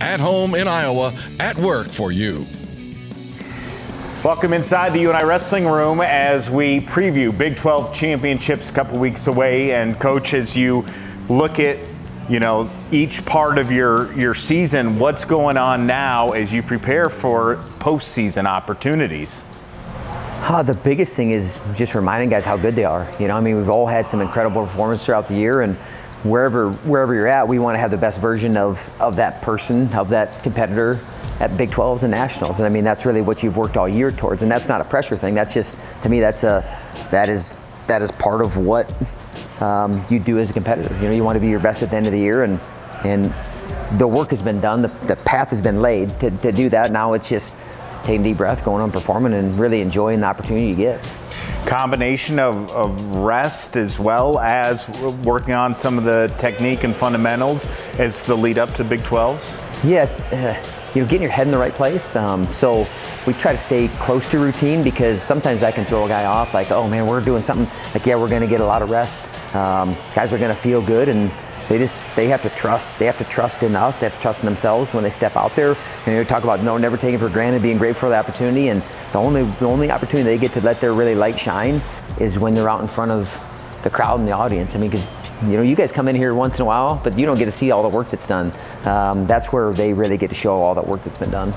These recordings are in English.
At home in Iowa, at work for you. Welcome inside the UNI Wrestling room as we preview Big 12 championships a couple weeks away. And Coach, as you look at, each part of your season, what's going on now as you prepare for postseason opportunities? The biggest thing is just reminding guys how good they are. We've all had some incredible performance throughout the year, and wherever you're at, we want to have the best version of that person, of that competitor at Big 12s and Nationals. And that's really what you've worked all year towards. And that's not a pressure thing. That's just, to me, that is part of what you do as a competitor. You want to be your best at the end of the year, and the work has been done. The path has been laid to do that. Now it's just taking a deep breath, going on, performing, and really enjoying the opportunity you get. Combination of rest as well as working on some of the technique and fundamentals as the lead up to Big 12s? Yeah, getting your head in the right place. So we try to stay close to routine, because sometimes that can throw a guy off, like, oh man, we're doing something, like, yeah, we're going to get a lot of rest. Guys are going to feel good, and they have to trust. They have to trust in us. They have to trust in themselves when they step out there. And you talk about never taking for granted, being grateful for the opportunity. And the only opportunity they get to let their really light shine is when they're out in front of the crowd and the audience. Because you guys come in here once in a while, but you don't get to see all the work that's done. That's where they really get to show all that work that's been done.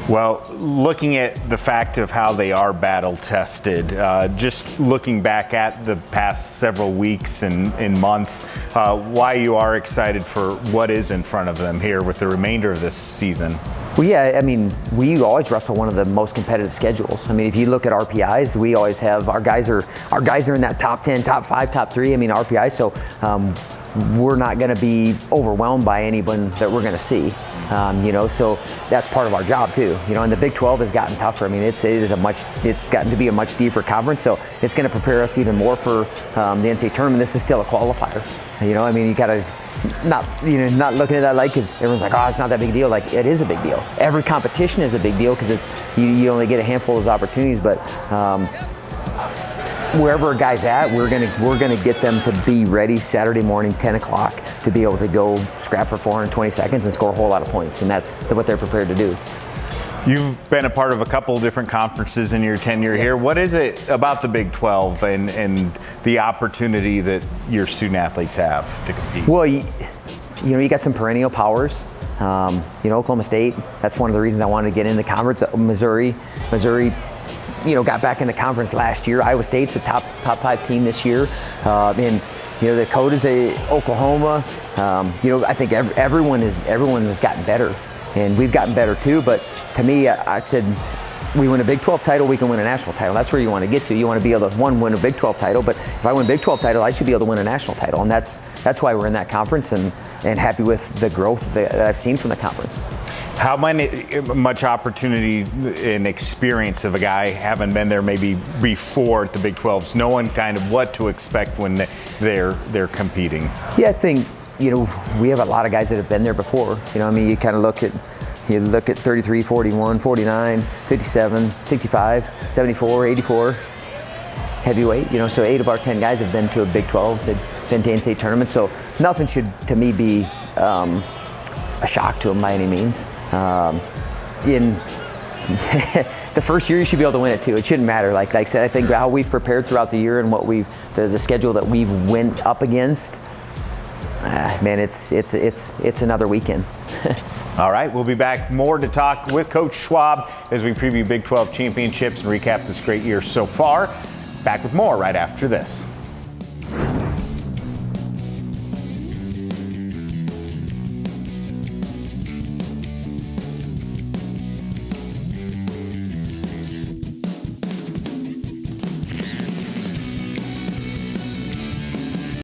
Well, looking at the fact of how they are battle tested, just looking back at the past several weeks and months, why you are excited for what is in front of them here with the remainder of this season? Well, yeah, we always wrestle one of the most competitive schedules. If you look at RPIs, we always have our guys are in that top 10, top 5, top 3. RPI. So we're not going to be overwhelmed by anyone that we're going to see. So that's part of our job too. And the Big 12 has gotten tougher. It's gotten to be a much deeper conference, so it's going to prepare us even more for the NCAA tournament. This is still a qualifier. You got to not looking at that like, because everyone's like, oh, it's not that big a deal. Like, it is a big deal. Every competition is a big deal, because you only get a handful of those opportunities, but. Wherever a guy's at, we're gonna get them to be ready Saturday morning, 10 o'clock, to be able to go scrap for 420 seconds and score a whole lot of points, and that's what they're prepared to do. You've been a part of a couple of different conferences in your tenure here. What is it about the Big 12 and the opportunity that your student athletes have to compete? Well, you got some perennial powers. Oklahoma State, that's one of the reasons I wanted to get in the conference. Missouri, got back in the conference last year. Iowa State's a top 5 team this year. The Dakota's Oklahoma. I think everyone has gotten better, and we've gotten better too. But to me, I said, we win a Big 12 title, we can win a national title. That's where you want to get to. You want to be able to win a Big 12 title, but if I win a Big 12 title, I should be able to win a national title, and that's why we're in that conference, and happy with the growth that I've seen from the conference. How much opportunity and experience of a guy having been there maybe before at the Big 12s, knowing kind of what to expect when they're competing? Yeah, I think we have a lot of guys that have been there before. You kind of look at 33, 41, 49, 57, 65, 74, 84 heavyweight. So 8 of our 10 guys have been to a Big 12. They've been to NCAA tournament. So nothing should, to me, be a shock to them by any means. In the first year, you should be able to win it too. It shouldn't matter. Like I said, I think how we've prepared throughout the year and what the schedule that we've went up against, man, it's another weekend. All right, we'll be back more to talk with Coach Schwab as we preview Big 12 championships and recap this great year so far. Back with more right after this.